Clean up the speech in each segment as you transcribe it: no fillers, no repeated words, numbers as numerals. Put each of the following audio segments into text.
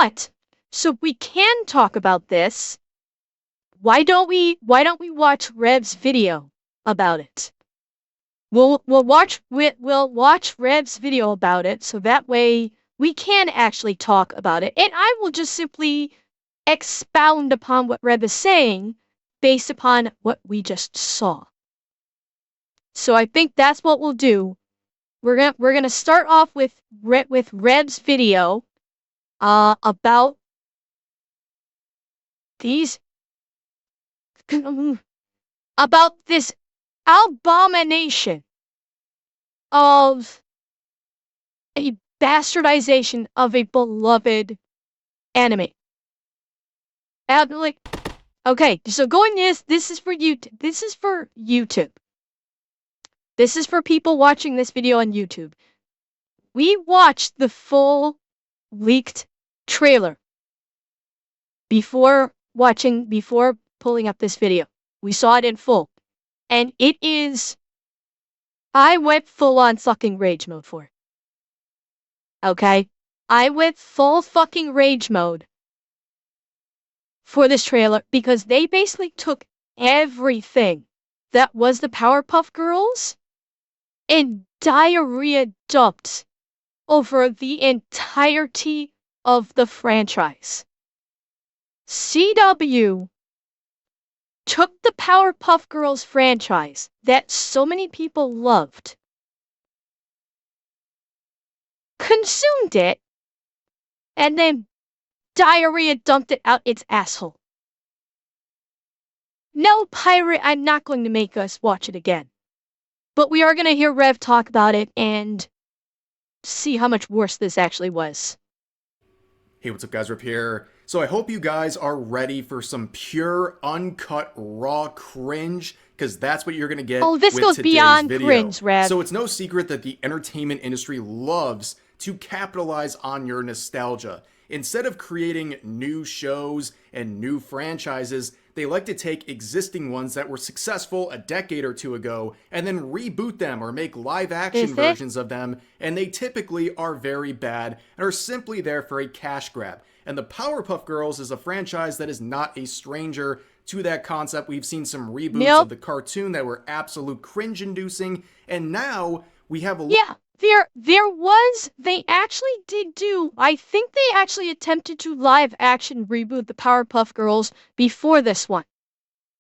But so we can talk about this. Why don't we watch Rev's video about it? We'll watch Rev's video about it, so that way we can actually talk about it, and I will just simply expound upon what Rev is saying based upon what we just saw. So I think that's what we'll do. We're gonna start off with Rev's video about these about this abomination of a bastardization of a beloved anime. Okay, so going this is for YouTube. This is for YouTube. This is for people watching this video on YouTube. We watched the full leaked trailer before pulling up this video. We saw it in full. And it is... I went full-on fucking rage mode for it. Okay? I went full fucking rage mode for this trailer because they basically took everything that was the Powerpuff Girls and diarrhea dumped over the entirety of the franchise. CW took the Powerpuff Girls franchise that so many people loved, consumed it, and then diarrhea dumped it out its asshole. No, pirate, I'm not going to make us watch it again. But we are going to hear Rev talk about it and see how much worse this actually was. Hey, what's up guys, Rip here. So I hope you guys are ready for some pure, uncut, raw cringe, because that's what you're going to get with today's video. Oh, this goes beyond cringe, Rev. So it's no secret that the entertainment industry loves to capitalize on your nostalgia. Instead of creating new shows and new franchises, they like to take existing ones that were successful a decade or two ago and then reboot them or make live action versions of them, and they typically are very bad and are simply there for a cash grab. And the Powerpuff Girls is a franchise that is not a stranger to that concept. We've seen some reboots of the cartoon that were absolute cringe-inducing, and now we have a... They actually did do, I think they actually attempted to live action reboot the Powerpuff Girls before this one.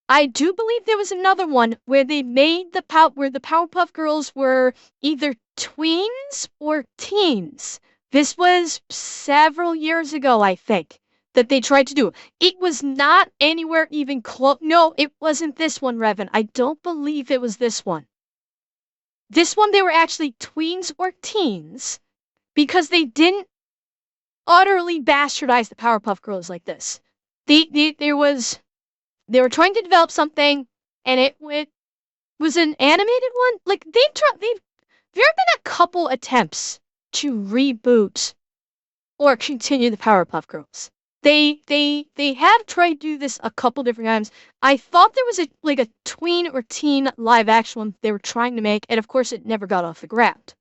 I do believe there was another one where they made where the Powerpuff Girls were either tweens or teens. This was several years ago, I think, that they tried to do. It was not anywhere even close. No, it wasn't this one, Revan. I don't believe it was this one. This one, they were actually tweens or teens because they didn't utterly bastardize the Powerpuff Girls like this. They were trying to develop something, and it was an animated one. Like there have been a couple attempts to reboot or continue the Powerpuff Girls. They have tried to do this a couple different times. I thought there was a tween or teen live action one they were trying to make, and of course it never got off the ground.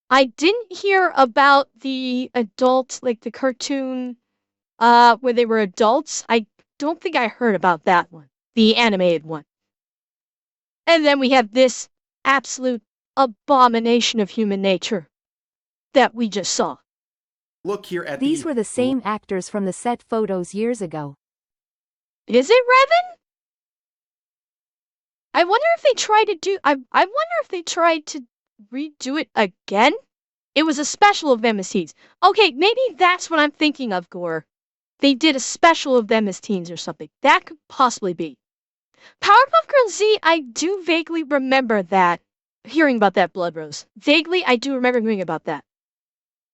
I didn't hear about the adult, like the cartoon, where they were adults. I don't think I heard about that one, the animated one. And then we have this absolute abomination of human nature that we just saw. Look here at These were the same actors from the set photos years ago. Is it, Revan? I wonder if they tried to do... I wonder if they tried to redo it again? It was a special of them as teens. Okay, maybe that's what I'm thinking of, Gore. They did a special of them as teens or something. That could possibly be. Powerpuff Girls Z, I do vaguely remember that. Hearing about that, Blood Rose. Vaguely, I do remember hearing about that.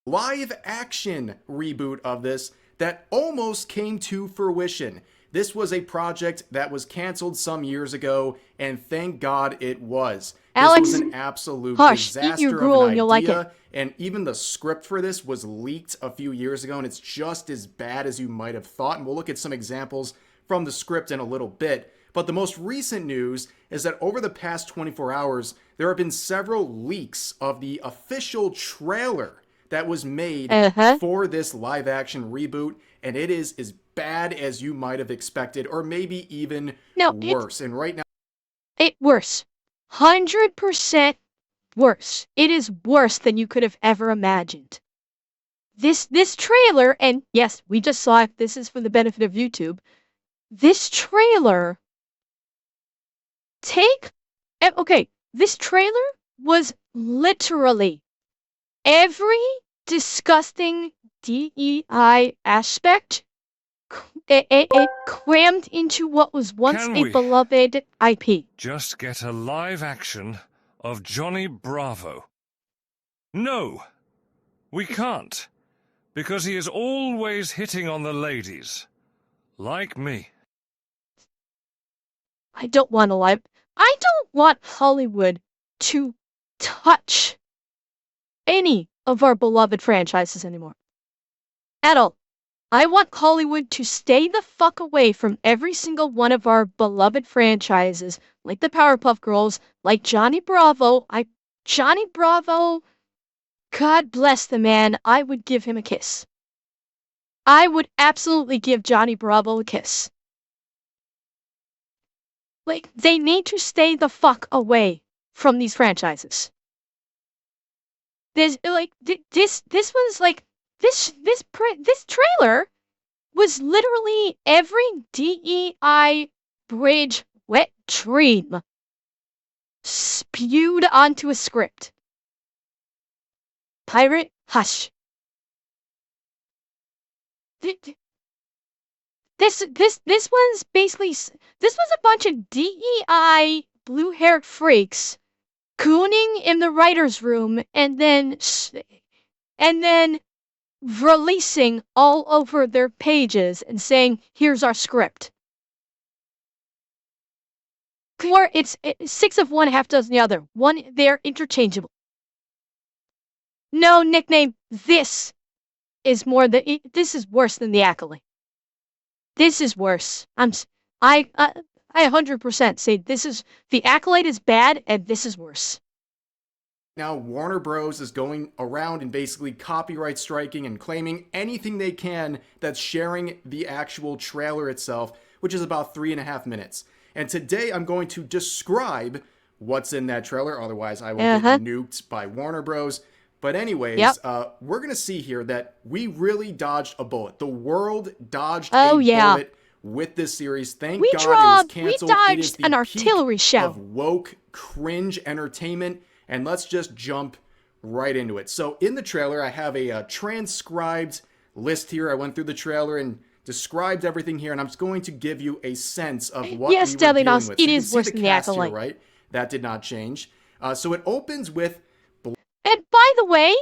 Live action reboot of this that almost came to fruition. This was a project that was canceled some years ago, and thank God it was. Alex, this was an absolute eat disaster your gruel of an and you'll idea, like it. And even the script for this was leaked a few years ago, and it's just as bad as you might have thought. And we'll look at some examples from the script in a little bit. But the most recent news is that over the past 24 hours, there have been several leaks of the official trailer that was made for this live action reboot, and it is as bad as you might have expected, or maybe even worse. And right now, worse. 100% worse. It is worse than you could have ever imagined. This trailer, and yes, we just saw it. This is for the benefit of YouTube. This trailer, this trailer was literally every disgusting DEI aspect it crammed into what was once a beloved IP. Just get a live action of Johnny Bravo. No, we can't, because he is always hitting on the ladies, like me. I don't want Hollywood to touch any of our beloved franchises anymore. At all. I want Hollywood to stay the fuck away from every single one of our beloved franchises, like the Powerpuff Girls, like Johnny Bravo. Johnny Bravo, God bless the man, I would give him a kiss. I would absolutely give Johnny Bravo a kiss. Like, they need to stay the fuck away from these franchises. This trailer was literally every DEI bridge wet dream spewed onto a script. Pirate, hush. This was a bunch of DEI blue-haired freaks gooning in the writer's room and then releasing all over their pages and saying, here's our script. Or it's 6 of one, half dozen the other. They're interchangeable. No nickname. This is worse than the Accolade. This is worse. I 100% say the Accolade is bad and this is worse. Now, Warner Bros. Is going around and basically copyright striking and claiming anything they can that's sharing the actual trailer itself, which is about 3.5 minutes. And today I'm going to describe what's in that trailer, otherwise I will get nuked by Warner Bros. But anyways, we're going to see here that we really dodged a bullet. The world dodged a bullet with this series. Thank God it was canceled. We dodged an artillery shell of woke cringe entertainment. And let's just jump right into it. So in the trailer, I have a transcribed list here. I went through the trailer and described everything here, and I'm just going to give you a sense of what we were dealing with. So it is worse than the Accolade. Here, right? That did not change. So it opens with... And by the way,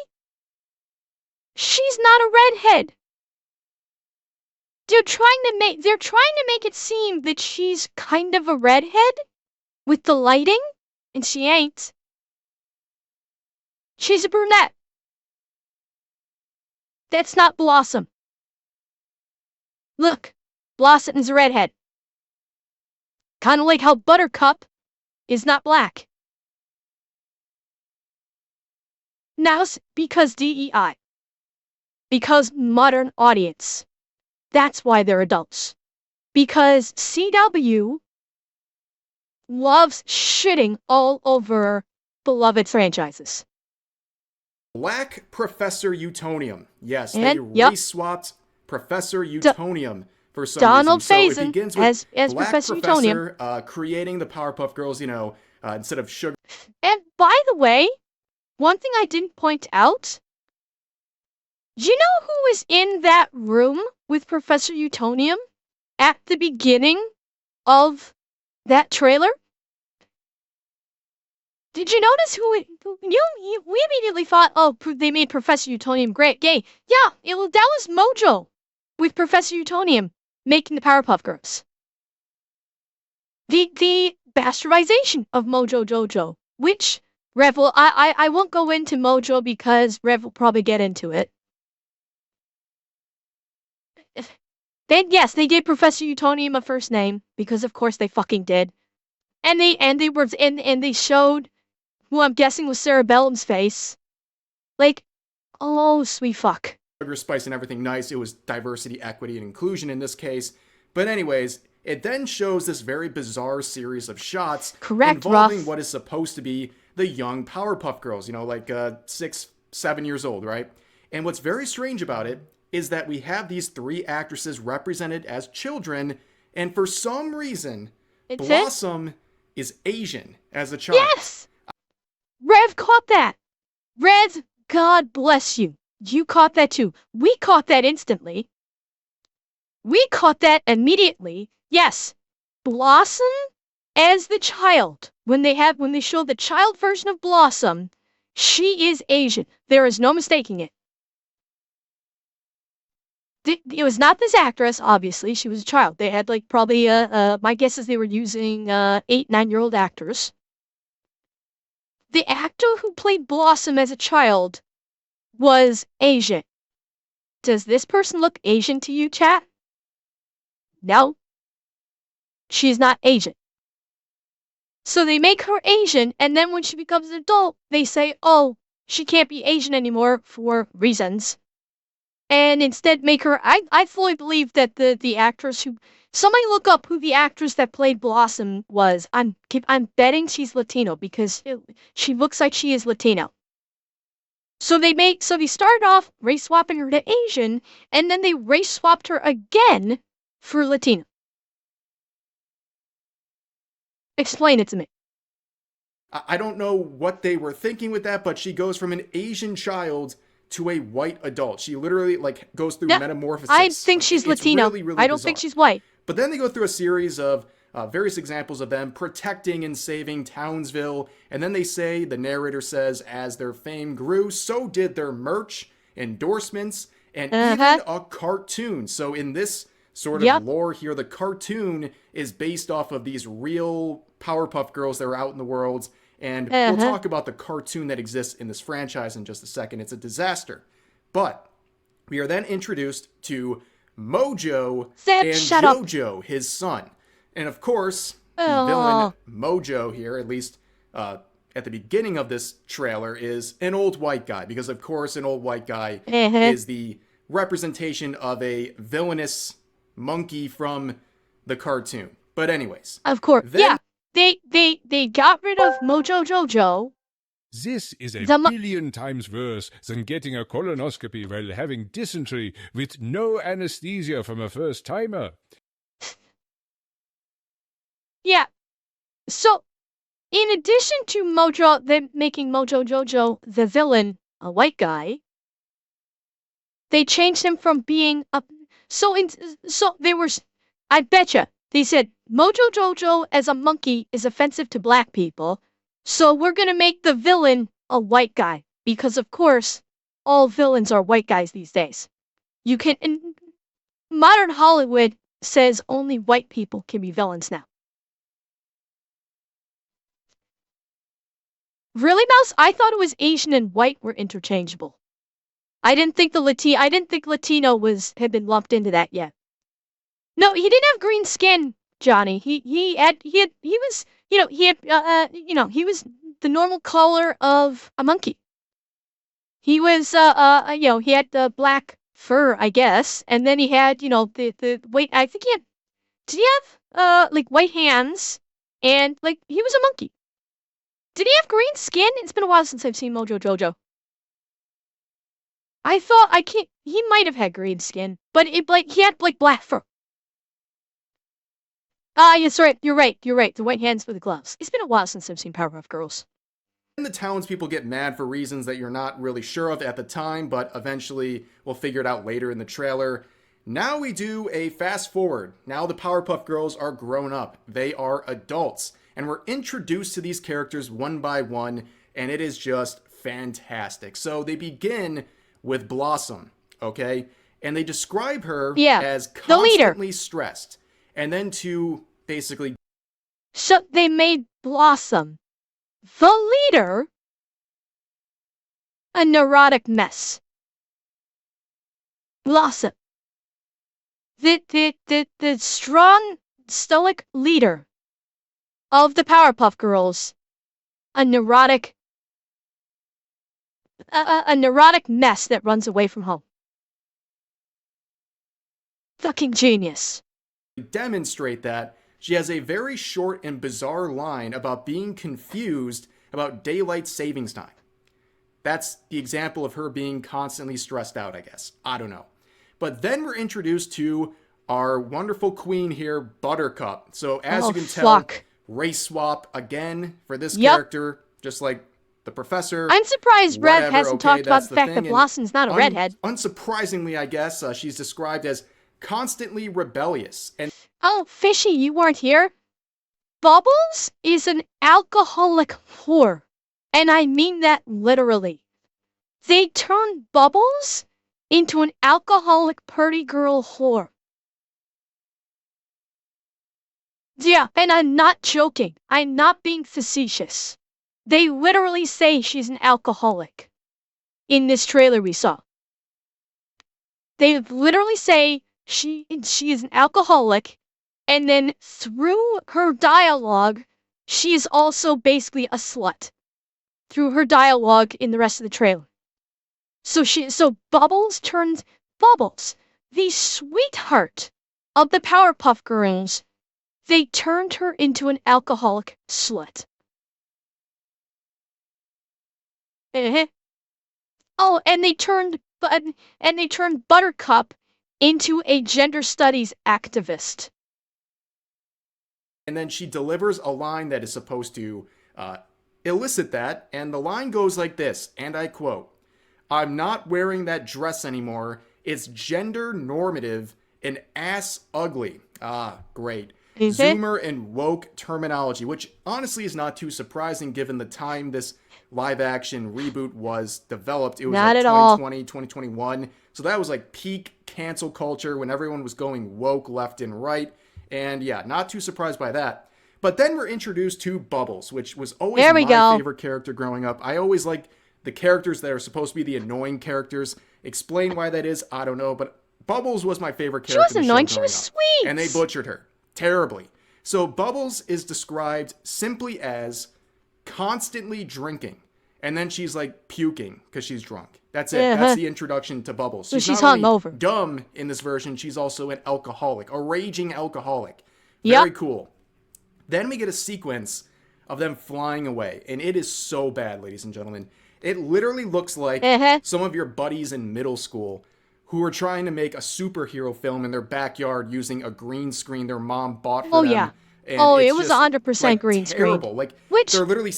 she's not a redhead. They're trying to make it seem that she's kind of a redhead with the lighting, and she ain't. She's a brunette. That's not Blossom. Look, Blossom is a redhead. Kind of like how Buttercup is not black. Now, because DEI. Because modern audience. That's why they're adults. Because CW loves shitting all over beloved franchises. Black Professor Utonium. Yes, they race-swapped Professor Utonium for some Donald reason. So it begins with as Black Professor Utonium. Creating the Powerpuff Girls, instead of sugar. And by the way, one thing I didn't point out, do you know who was in that room with Professor Utonium at the beginning of that trailer? Did you notice we immediately thought, oh, they made Professor Utonium gay. Yeah, that was Mojo with Professor Utonium making the Powerpuff Girls. The bastardization of Mojo Jojo, which Rev will, I won't go into Mojo because Rev will probably get into it. Then yes, they gave Professor Utonium a first name because of course they fucking did, and they showed who I'm guessing was Cerebellum's face. Like, Oh, sweet fuck. Sugar, spice, and everything nice. It was diversity, equity, and inclusion in this case. But anyways, it then shows this very bizarre series of shots involving what is supposed to be the young Powerpuff Girls, you know, like 6, 7 years old, right? And what's very strange about it is that we have these 3 actresses represented as children, and for some reason, Blossom is Asian as a child. Yes! Rev caught that. Rev, God bless you. You caught that too. We caught that instantly. We caught that immediately. Yes. Blossom as the child. When they show the child version of Blossom, she is Asian. There is no mistaking it. It was not this actress, obviously. She was a child. They had like probably my guess is they were using 8, 9-year-old actors. The actor who played Blossom as a child was Asian. Does this person look Asian to you, chat? No. She's not Asian. So they make her Asian, and then when she becomes an adult, they say, oh, she can't be Asian anymore for reasons. And instead make her, I fully believe that the actress who, somebody look up who the actress that played Blossom was. I'm betting she's Latino because she looks like she is Latino. So they started off race swapping her to Asian, and then they race swapped her again for Latino. Explain it to me. I don't know what they were thinking with that, but she goes from an Asian child to a white adult. She literally like goes through metamorphosis. I think she's Latino. Really, really I don't bizarre. think she's white. But then they go through a series of various examples of them protecting and saving Townsville. And then they say, the narrator says, as their fame grew, so did their merch, endorsements, and even a cartoon. So in this sort of lore here, the cartoon is based off of these real Powerpuff Girls that are out in the world. And we'll talk about the cartoon that exists in this franchise in just a second. It's a disaster. But we are then introduced to Mojo and Jojo, his son. And of course, the villain Mojo here, at least at the beginning of this trailer, is an old white guy. Because of course, an old white guy is the representation of a villainous monkey from the cartoon. But anyways. Of course, They got rid of Mojo Jojo. This is a billion times worse than getting a colonoscopy while having dysentery with no anesthesia from a first-timer. Yeah. So, in addition to Mojo, them making Mojo Jojo the villain, a white guy, they changed him from being a... So they were... I betcha. They said, Mojo Jojo as a monkey is offensive to black people, so we're gonna make the villain a white guy. Because, of course, all villains are white guys these days. You can... Modern Hollywood says only white people can be villains now. Really, Mouse? I thought it was Asian and white were interchangeable. I didn't think Latino had been lumped into that yet. No, he didn't have green skin, Johnny. He was the normal color of a monkey. He was he had the black fur, I guess, and then he had, the white. I think did he have like white hands, and like he was a monkey. Did he have green skin? It's been a while since I've seen Mojo Jojo. He might have had green skin, but he had like black fur. Yes, right. You're right. The white hands with the gloves. It's been a while since I've seen Powerpuff Girls. And the townspeople get mad for reasons that you're not really sure of at the time, but eventually we'll figure it out later in the trailer. Now we do a fast forward. Now the Powerpuff Girls are grown up. They are adults. And we're introduced to these characters one by one, and it is just fantastic. So they begin with Blossom, okay? And they describe her as constantly stressed. And then to basically... So they made Blossom, the leader, a neurotic mess. Blossom, the strong, stoic leader of the Powerpuff Girls, a neurotic a neurotic mess that runs away from home. Fucking genius. Demonstrate that, she has a very short and bizarre line about being confused about daylight savings time. That's the example of her being constantly stressed out, I guess. I don't know. But then we're introduced to our wonderful queen here, Buttercup. So as you can tell, race swap again for this character, just like the professor. I'm surprised Rev hasn't talked about the fact that Blossom's not a redhead. Unsurprisingly, I guess, she's described as constantly rebellious. And oh, Fishy, you weren't here? Bubbles is an alcoholic whore. And I mean that literally. They turned Bubbles into an alcoholic party girl whore. Yeah, and I'm not joking. I'm not being facetious. They literally say she's an alcoholic in this trailer we saw. They literally say she is an alcoholic, and then through her dialogue, she is also basically a slut. Through her dialogue in the rest of the trailer. So Bubbles turns Bubbles, the sweetheart of the Powerpuff Girls. They turned her into an alcoholic slut. Oh, and they turned Buttercup into a gender studies activist. And then she delivers a line that is supposed to elicit that, and the line goes like this, and I quote, "I'm not wearing that dress anymore. It's gender normative and ass ugly." Ah, great. Zoomer and woke terminology, which honestly is not too surprising given the time this live-action reboot was developed. It was not like at 2020, all. 2021. So that was like peak cancel culture when everyone was going woke left and right. And yeah, not too surprised by that. But then we're introduced to Bubbles, which was always my favorite character growing up. I always liked the characters that are supposed to be the annoying characters. Explain why that is, I don't know. But Bubbles was my favorite character. She was annoying, she was sweet. And they butchered her terribly. So Bubbles is described simply as constantly drinking. And then she's like puking because she's drunk. That's it. That's the introduction to Bubbles. She's not only dumb in this version, she's also an alcoholic, a raging alcoholic. Very cool. Then we get a sequence of them flying away, and it is so bad, ladies and gentlemen. It literally looks like some of your buddies in middle school who are trying to make a superhero film in their backyard using a green screen their mom bought for them. Yeah. And it was 100% green screen. Like, which, they're literally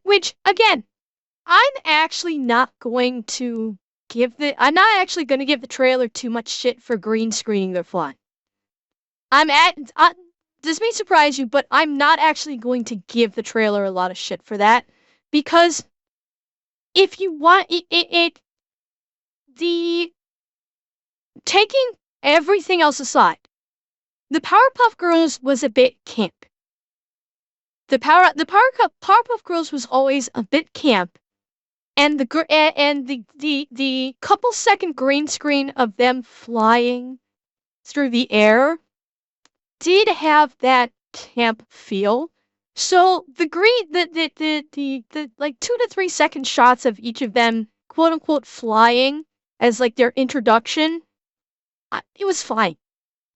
which, again, I'm actually not going to give the trailer too much shit for green screening their flying. This may surprise you, but I'm not actually going to give the trailer a lot of shit for that, because if you want taking everything else aside, the Powerpuff Girls was a bit camp. The Powerpuff Girls was always a bit camp, and the couple second green screen of them flying through the air did have that camp feel. So the like 2 to 3 second shots of each of them quote unquote flying as like their introduction, it was fine.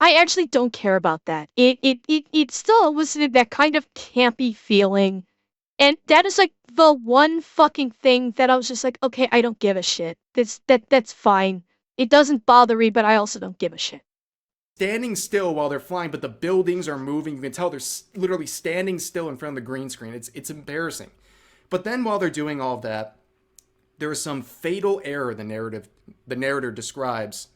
I actually don't care about that. It still elicited that kind of campy feeling. And that is like the one fucking thing that I was just like, okay, I don't give a shit. That's fine. It doesn't bother me, but I also don't give a shit. Standing still while they're flying, but the buildings are moving. You can tell they're literally standing still in front of the green screen. It's embarrassing. But then while they're doing all of that, there is some fatal error the narrator describes.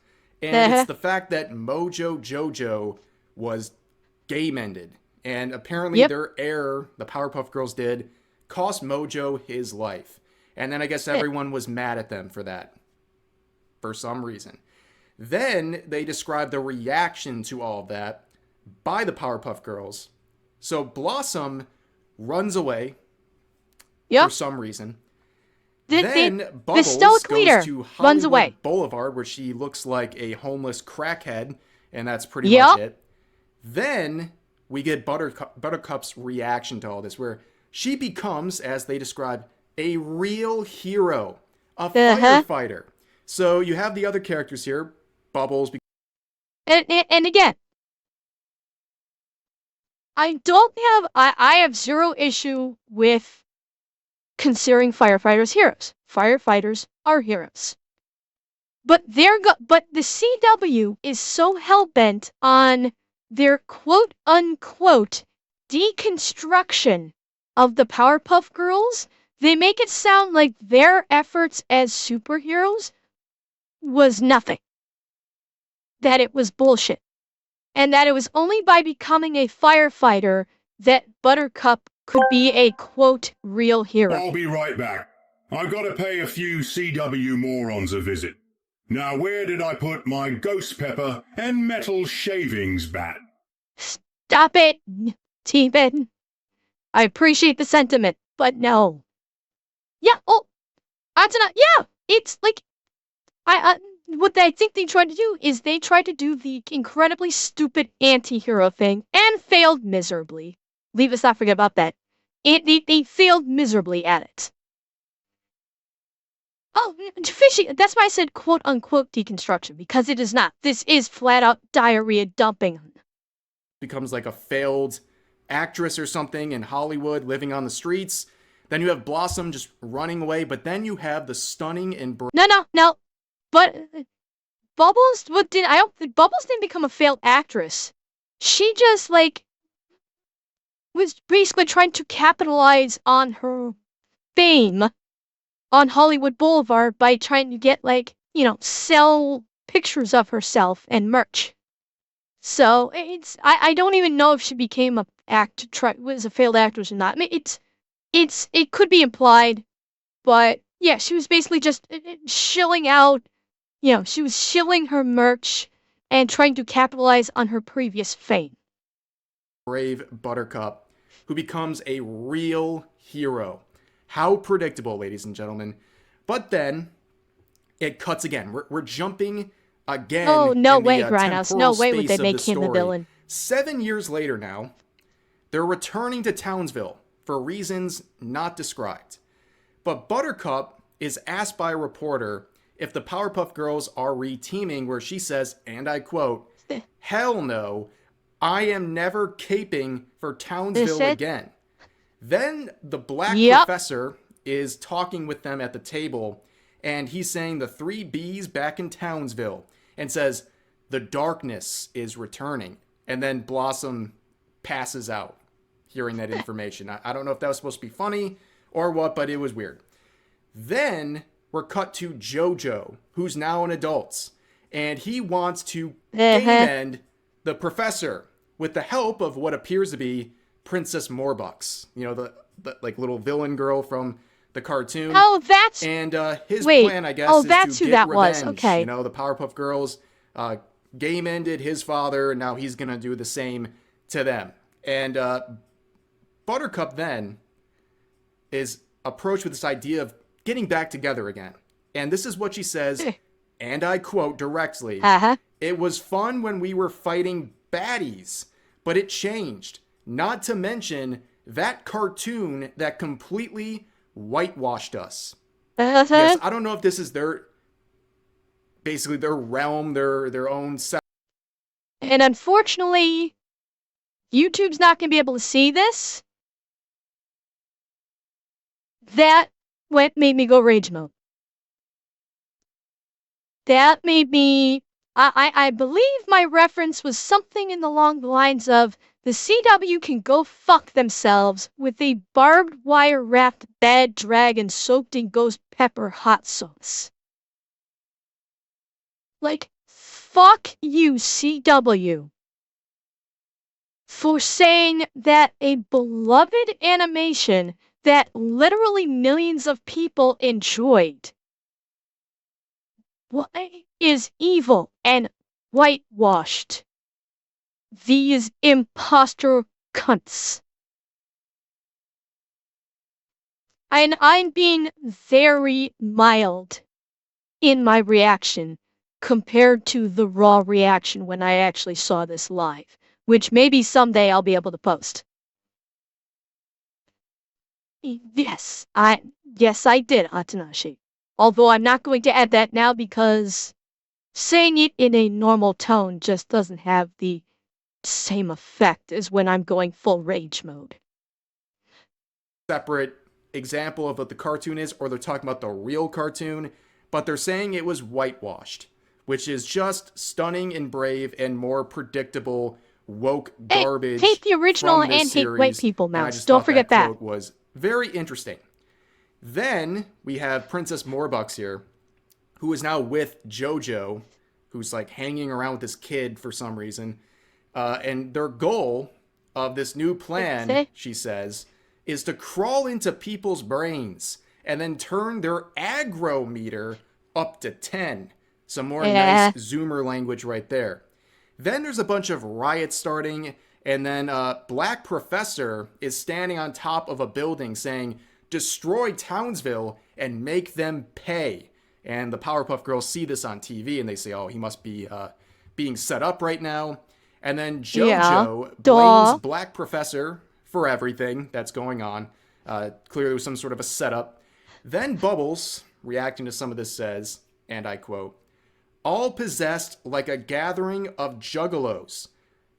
And it's the fact that Mojo Jojo was gay-mended. And apparently their error, the Powerpuff Girls did, cost Mojo his life. And then I guess everyone was mad at them for that. For some reason. Then they describe the reaction to all of that by the Powerpuff Girls. So Blossom runs away for some reason. Then Bubbles goes to Hollywood Boulevard, where she looks like a homeless crackhead, and that's pretty much it. Then we get Buttercup's reaction to all this, where she becomes, as they describe, a real hero. a firefighter. So you have the other characters here, Bubbles. And again, I have zero issue with considering firefighters heroes. Firefighters are heroes. But the CW is so hell-bent on their quote-unquote deconstruction of the Powerpuff Girls, they make it sound like their efforts as superheroes was nothing. That it was bullshit. And that it was only by becoming a firefighter that Buttercup could be a, quote, real hero. I'll be right back. I've got to pay a few CW morons a visit. Now where did I put my ghost pepper and metal shavings bat? Stop it, T-Ben. I appreciate the sentiment, but no. Yeah, it's like, what I think they tried to do is they tried to do the incredibly stupid anti-hero thing and failed miserably. Leave us not forget about that. They failed miserably at it. Oh, fishy. That's why I said quote-unquote deconstruction, because it is not. This is flat-out diarrhea dumping. Becomes like a failed actress or something in Hollywood, living on the streets. Then you have Blossom just running away, but then you have the stunning and... No. But Bubbles didn't become a failed actress. She just, like, was basically trying to capitalize on her fame on Hollywood Boulevard by trying to get, like, sell pictures of herself and merch. So I don't even know if she became was a failed actress or not. I mean, it could be implied, but yeah, she was basically just shilling out. She was shilling her merch and trying to capitalize on her previous fame. Brave Buttercup, who becomes a real hero. How predictable, ladies and gentlemen. But then, it cuts again. We're jumping again. Oh, no way, Grindhouse. No way would they make him the villain. 7 years later now, they're returning to Townsville for reasons not described. But Buttercup is asked by a reporter if the Powerpuff Girls are re-teaming, where she says, and I quote, "Hell no, I am never caping for Townsville again." Then the black professor is talking with them at the table, and he's saying the 3 B's back in Townsville, and says, the darkness is returning. And then Blossom passes out, hearing that information. I don't know if that was supposed to be funny or what, but it was weird. Then we're cut to JoJo, who's now an adult, and he wants to game end the professor with the help of what appears to be Princess Morbucks, the like little villain girl from the cartoon. Oh, that's... And his plan, I guess, is that's to who get that revenge. Was. Okay. The Powerpuff Girls game ended his father, and now he's going to do the same to them. And Buttercup then is approached with this idea of getting back together again. And this is what she says, and I quote directly, "It was fun when we were fighting baddies, but it changed. Not to mention that cartoon that completely whitewashed us." Yes, I don't know if this is basically their realm, their own set. And unfortunately, YouTube's not going to be able to see this. That made me go rage mode. That made me... I believe my reference was something along the lines of, the CW can go fuck themselves with a barbed wire wrapped bad dragon soaked in ghost pepper hot sauce. Like, fuck you, CW, for saying that a beloved animation that literally millions of people enjoyed is evil and whitewashed. These imposter cunts. And I'm being very mild in my reaction compared to the raw reaction when I actually saw this live, which maybe someday I'll be able to post. Yes, I did, Atanashi. Although I'm not going to add that now because saying it in a normal tone just doesn't have the same effect as when I'm going full rage mode. Separate example of what the cartoon is, or they're talking about the real cartoon, but they're saying it was whitewashed, which is just stunning and brave and more predictable woke garbage. Hate the original and hate white people, Mouse. Don't forget that. Quote was very interesting. Then we have Princess Morbucks here, who is now with JoJo, who's like hanging around with this kid for some reason. And their goal of this new plan, she says, is to crawl into people's brains and then turn their aggro meter up to 10. Some more nice Zoomer language right there. Then there's a bunch of riots starting, and then Black Professor is standing on top of a building saying, "Destroy Townsville and make them pay." And the Powerpuff Girls see this on TV, and they say, oh, he must be being set up right now. And then JoJo blames Black Professor for everything that's going on. Clearly it was some sort of a setup. Then Bubbles, reacting to some of this, says, and I quote, "All possessed like a gathering of juggalos."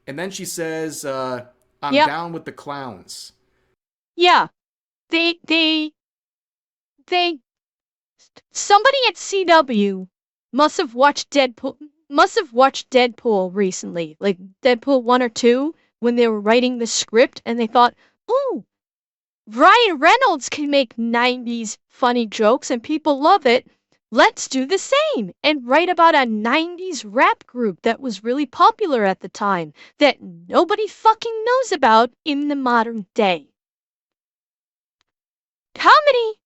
And then she says, I'm down with the clowns. Yeah. Somebody at CW must have watched Deadpool recently, like Deadpool 1 or 2, when they were writing the script, and they thought, oh, Ryan Reynolds can make 90s funny jokes and people love it. Let's do the same and write about a 90s rap group that was really popular at the time that nobody fucking knows about in the modern day. Comedy!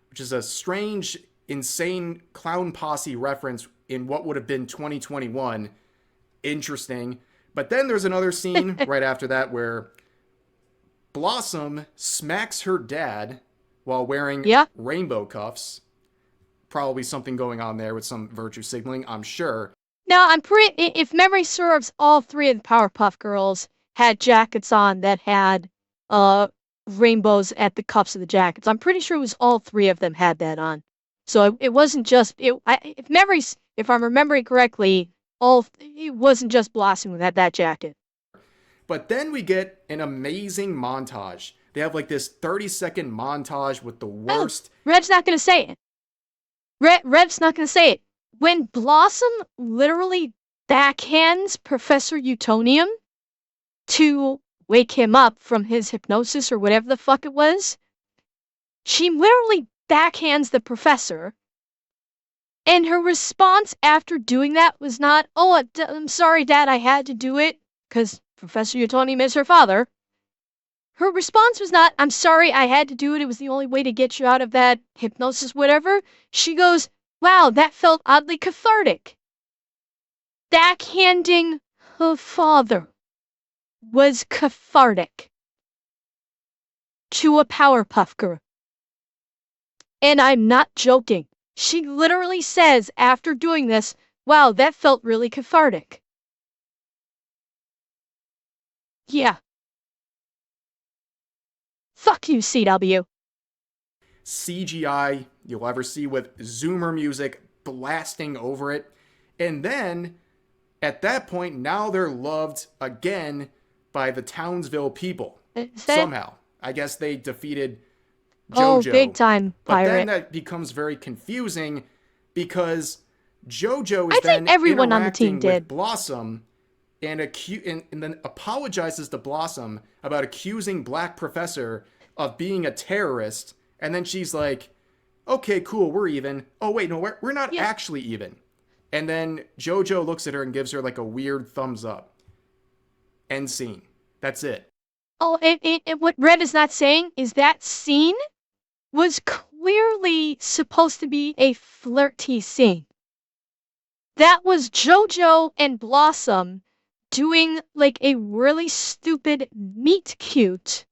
Which is a strange, insane clown posse reference in what would have been 2021. Interesting. But then there's another scene right after that where Blossom smacks her dad while wearing rainbow cuffs. Probably something going on there with some virtue signaling, I'm sure. Now, if memory serves, all three of the Powerpuff Girls had jackets on that had rainbows at the cuffs of the jackets. I'm pretty sure it was all three of them had that on. So it wasn't just if I'm remembering correctly, it wasn't just Blossom who had that jacket. But then we get an amazing montage. They have like this 30-second montage with the worst. Rev's not gonna say it. Rev's not gonna say it. When Blossom literally backhands Professor Utonium to wake him up from his hypnosis or whatever the fuck it was, she literally backhands the professor, and her response after doing that was not, "Oh, I'm sorry, Dad, I had to do it," because Professor Utonium is her father. Her response was not, "I'm sorry, I had to do it, it was the only way to get you out of that hypnosis, whatever." She goes, "Wow, that felt oddly cathartic." Backhanding her father was cathartic to a Powerpuff Girl. And I'm not joking. She literally says after doing this, "Wow, that felt really cathartic." Yeah. Fuck you, CW. CGI you'll ever see with Zoomer music blasting over it. And then, at that point, now they're loved again by the Townsville people. Somehow. I guess they defeated JoJo. Oh, big time pirate. But then that becomes very confusing because JoJo is then everyone on the team did. with Blossom and then apologizes to Blossom about accusing Black Professor of being a terrorist. And then she's like, "Okay, cool, we're even." Oh, wait, no, we're not actually even. And then JoJo looks at her and gives her like a weird thumbs up. End scene. That's it. Oh, and what Red is not saying is that scene was clearly supposed to be a flirty scene. That was JoJo and Blossom doing like a really stupid meet cute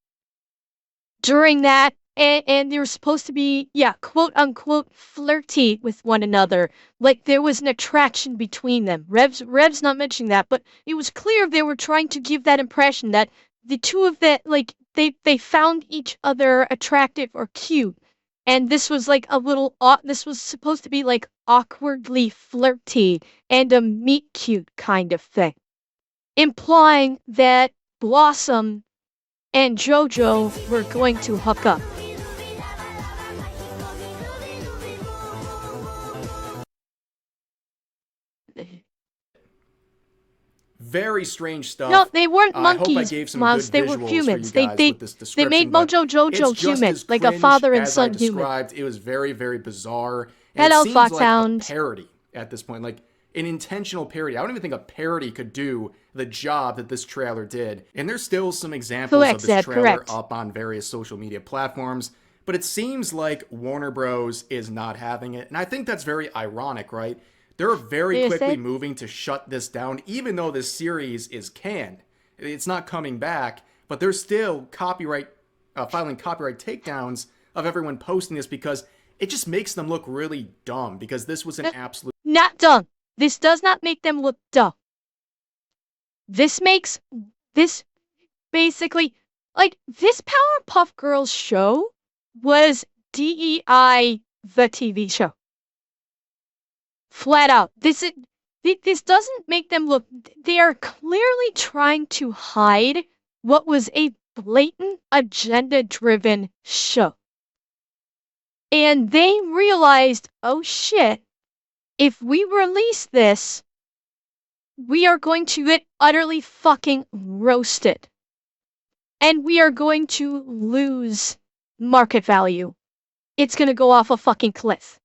during that, and they were supposed to be, quote unquote, flirty with one another. Like there was an attraction between them. Rev's not mentioning that, but it was clear they were trying to give that impression that the two of them, like, they found each other attractive or cute. And this was like a little, this was supposed to be like awkwardly flirty and a meet cute kind of thing, implying that Blossom and JoJo were going to hook up. Very strange stuff. No, they weren't monkeys, I hope I gave some Mouse. Good They were visuals humans. For you guys with this They description, made Mojo Jojo human, like a father and son human. It was very, very bizarre. And it seems seems like Foxhound. a parody at this point, like an intentional parody. I don't even think a parody could do the job that this trailer did. And there's still some examples of this trailer up on various social media platforms. But it seems like Warner Bros. Is not having it. And I think that's very ironic, right? They're very quickly moving to shut this down, even though this series is canned. It's not coming back, but they're still filing copyright takedowns of everyone posting this because it just makes them look really dumb because this was an absolute... Not dumb. This does not make them look dumb. This basically, like, this Powerpuff Girls show was DEI the TV show. Flat out. This doesn't make them look... They are clearly trying to hide what was a blatant agenda-driven show. And they realized, oh shit, if we release this, we are going to get utterly fucking roasted. And we are going to lose market value. It's gonna go off a fucking cliff.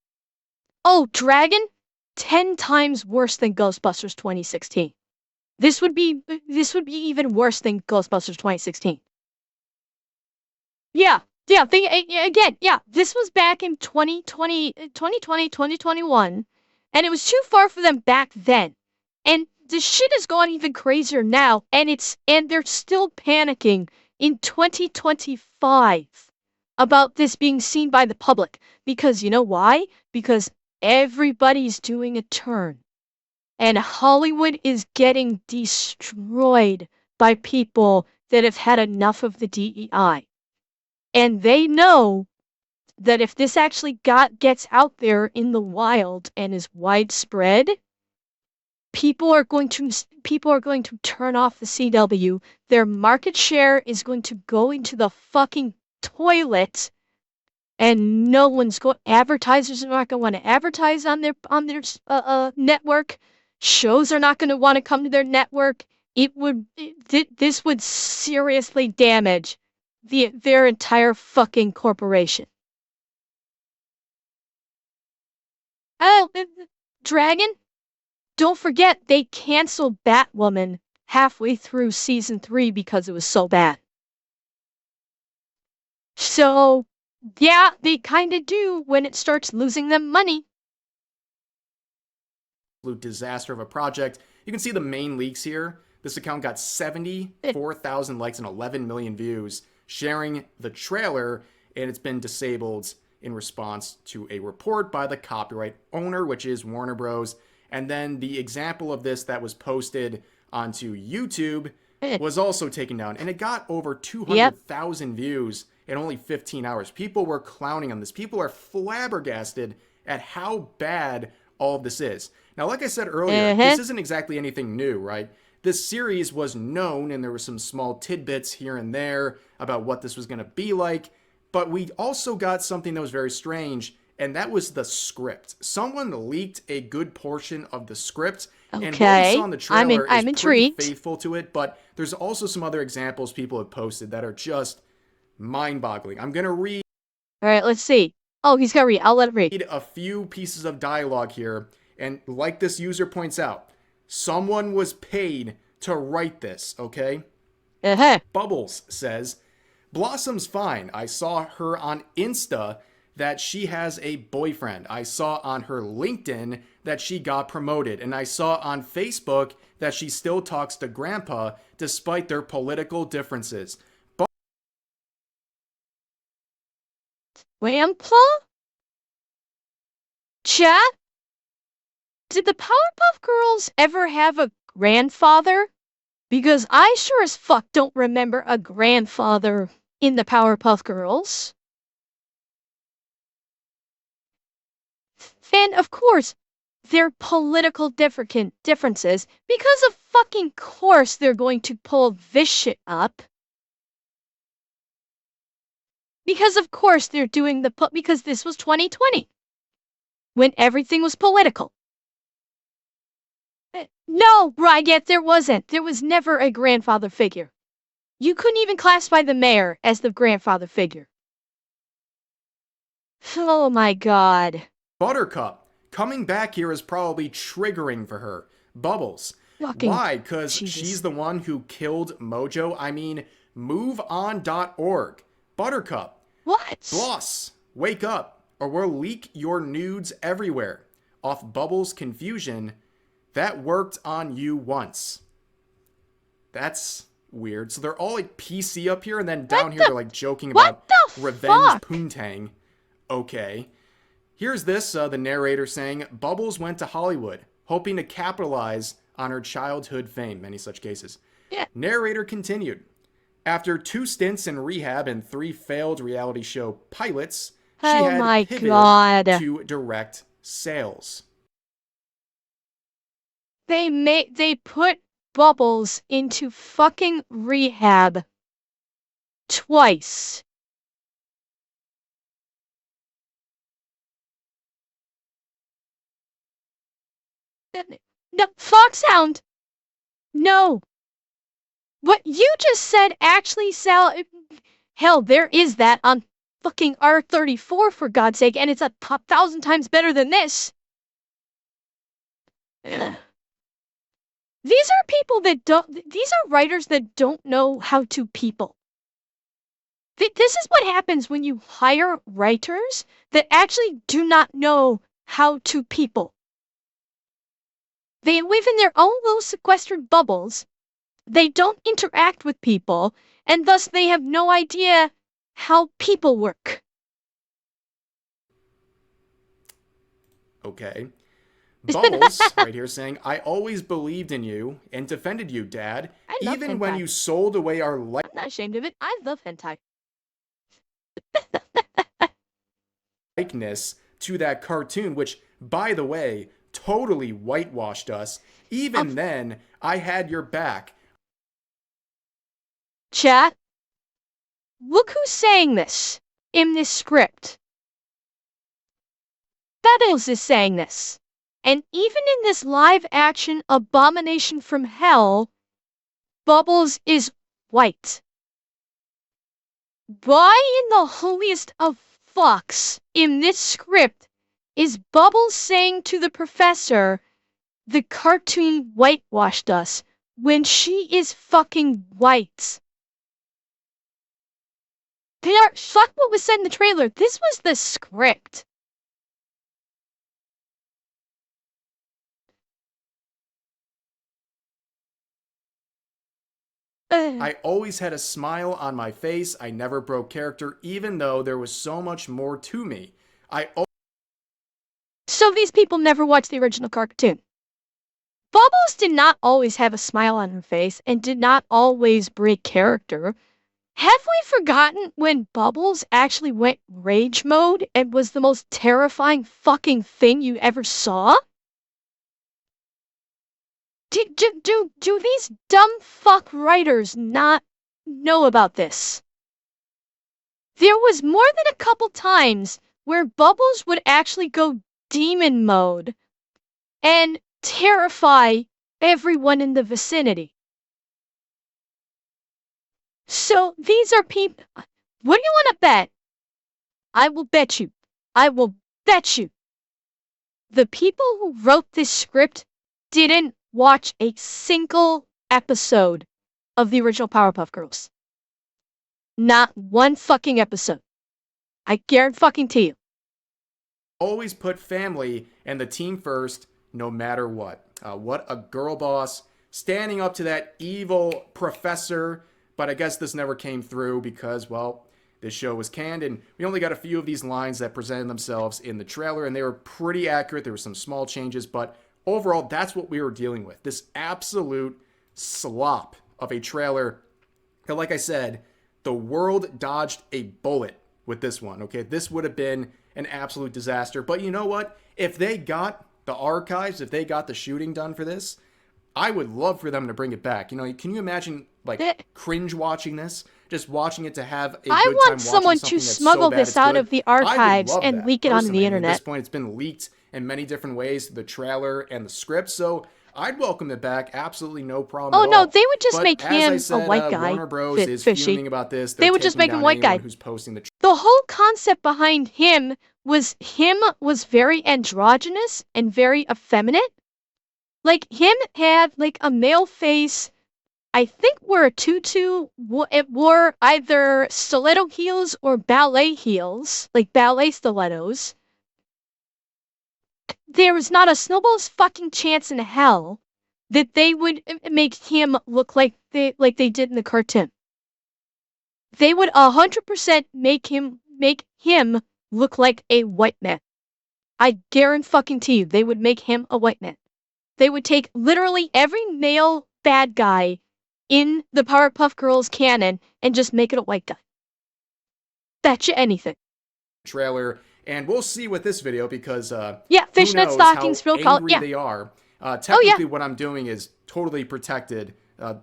Oh, Dragon? 10 times worse than Ghostbusters 2016. This would be even worse than Ghostbusters 2016. Yeah, this was back in 2020, 2021, and it was too far for them back then. And the shit has gone even crazier now, and they're still panicking in 2025 about this being seen by the public. Because you know why? Because everybody's doing a turn. And Hollywood is getting destroyed by people that have had enough of the DEI. And they know that if this actually gets out there in the wild and is widespread, people are going to turn off the CW. Their market share is going to go into the fucking toilet. And no one's advertisers are not going to want to advertise on their network. Shows are not going to want to come to their network. This would seriously damage their entire fucking corporation. Oh, Dragon? Don't forget they canceled Batwoman halfway through season 3 because it was so bad. So yeah, they kind of do when it starts losing them money. Absolute disaster of a project. You can see the main leaks here. This account got 74,000 likes and 11 million views sharing the trailer, and it's been disabled in response to a report by the copyright owner, which is Warner Bros. And then the example of this that was posted onto YouTube was also taken down, and it got over 200,000 views in only 15 hours. People were clowning on this. People are flabbergasted at how bad all of this is. Now, like I said earlier, this isn't exactly anything new, right? This series was known, and there were some small tidbits here and there about what this was going to be like, but we also got something that was very strange, and that was the script. Someone leaked a good portion of the script, and what we saw in the trailer is pretty faithful to it, but there's also some other examples people have posted that are just mind-boggling. I'm going to read... All right, let's see. Oh, he's going to read. I'll let him read. A few pieces of dialogue here, and like this user points out, someone was paid to write this, okay? Bubbles says, Blossom's fine. I saw her on Insta that she has a boyfriend. I saw on her LinkedIn that she got promoted. And I saw on Facebook that she still talks to Grandpa despite their political differences. Grandpa? Chat? Did the Powerpuff Girls ever have a grandfather? Because I sure as fuck don't remember a grandfather in the Powerpuff Girls. And of course, their political differences, because of fucking course they're going to pull this shit up. Because of course they're doing because this was 2020. When everything was political. No, Brigette, there wasn't. There was never a grandfather figure. You couldn't even classify the mayor as the grandfather figure. Oh my god. Buttercup. Coming back here is probably triggering for her. Bubbles. Why? Because she's the one who killed Mojo? I mean, moveon.org. Buttercup. What? Boss, wake up, or we'll leak your nudes everywhere. Off Bubbles' confusion, that worked on you once. That's weird. So they're all like PC up here, and then down here they're like joking about revenge poontang. Okay. Here's this, the narrator saying, Bubbles went to Hollywood, hoping to capitalize on her childhood fame. Many such cases. Yeah. Narrator continued. After 2 stints in rehab and 3 failed reality show pilots, she had pivoted to direct sales. They put Bubbles into fucking rehab twice. No, Foxhound! No! What you just said actually, Sal... Hell, there is that on fucking R34, for God's sake, and it's 1,000 times better than this! Ugh. These are people that these are writers that don't know how to people. This is what happens when you hire writers that actually do not know how to people. They live in their own little sequestered bubbles. They don't interact with people, and thus they have no idea how people work. Okay. Bubbles, right here, saying, I always believed in you and defended you, Dad, even when you sold away our life. I'm not ashamed of it. I love hentai. Likeness to that cartoon, which, by the way, totally whitewashed us. Even then, I had your back. Chat, look who's saying this in this script. Bubbles is saying this. And even in this live-action abomination from hell, Bubbles is white. Why in the holiest of fucks in this script is Bubbles saying to the professor, the cartoon whitewashed us, when she is fucking white? Fuck what was said in the trailer. This was the script. I always had a smile on my face. I never broke character, even though there was so much more to me. So these people never watched the original cartoon. Bubbles did not always have a smile on her face and did not always break character. Have we forgotten when Bubbles actually went rage mode and was the most terrifying fucking thing you ever saw? Do these dumb fuck writers not know about this? There was more than a couple times where Bubbles would actually go demon mode and terrify everyone in the vicinity. So these are people. What do you want to bet? I will bet you. I will bet you. The people who wrote this script didn't watch a single episode of the original Powerpuff Girls. Not one fucking episode. I guarantee you. Always put family and the team first, no matter what. What a girl boss, standing up to that evil professor. But I guess this never came through because, well, this show was canned, and we only got a few of these lines that presented themselves in the trailer, and they were pretty accurate. There were some small changes, but overall, that's what we were dealing with. This absolute slop of a trailer. And like I said, the world dodged a bullet with this one, okay? This would have been an absolute disaster. But you know what? If they got the archives, if they got the shooting done for this, I would love for them to bring it back. You know, can you imagine like cringe watching this? Just watching it to have a good time watching something that's so bad it's good. I want someone to smuggle this out of the archives and leak it onto the internet. At this point, it's been leaked in many different ways, the trailer and the script, so I'd welcome it back. Absolutely no problem at all. No, they would just make him a white guy. Warner Bros. Is fuming about this. They would just make him white guy. Who's posting the whole concept behind him was very androgynous and very effeminate. Like, him had, like, a male face. I think wore a tutu. It wore either stiletto heels or ballet heels, like ballet stilettos. There was not a snowball's fucking chance in hell that they would make him look like they did in the cartoon. They would 100% make him look like a white man. I guarantee you, they would make him a white man. They would take literally every male bad guy in the Powerpuff Girls canon and just make it a white guy. Betcha anything. Trailer, and we'll see with this video because fishnet stockings, real color. Yeah, they are. Technically, what I'm doing is totally protected.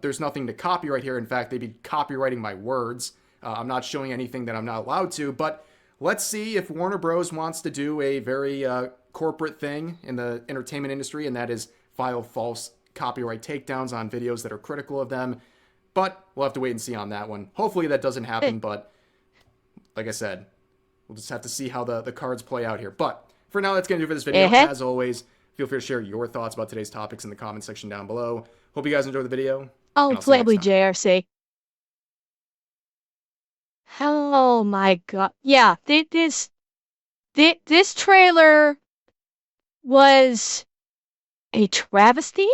There's nothing to copyright here. In fact, they'd be copywriting my words. I'm not showing anything that I'm not allowed to. But let's see if Warner Bros. Wants to do a very corporate thing in the entertainment industry, and that is file false copyright takedowns on videos that are critical of them. But we'll have to wait and see on that one. Hopefully that doesn't happen, but like I said, we'll just have to see how the cards play out here. But for now, that's going to do for this video. As always, feel free to share your thoughts about today's topics in the comment section down below. Hope you guys enjoyed the video. Oh, gladly, JRC. Oh my god. Yeah, this trailer was a travesty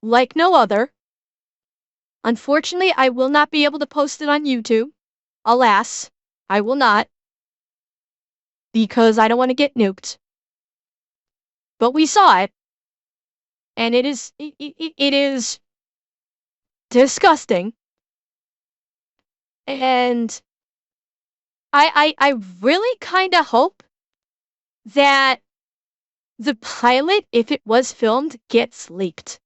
like no other. Unfortunately, I will not be able to post it on YouTube. Alas, I will not. Because I don't want to get nuked. But we saw it. And it is disgusting. And I really kind of hope that the pilot, if it was filmed, gets leaked.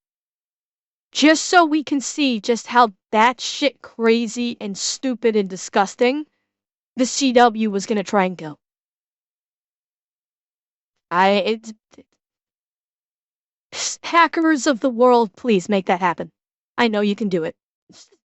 Just so we can see just how batshit crazy and stupid and disgusting the CW was going to try and go. Hackers of the world, please make that happen. I know you can do it.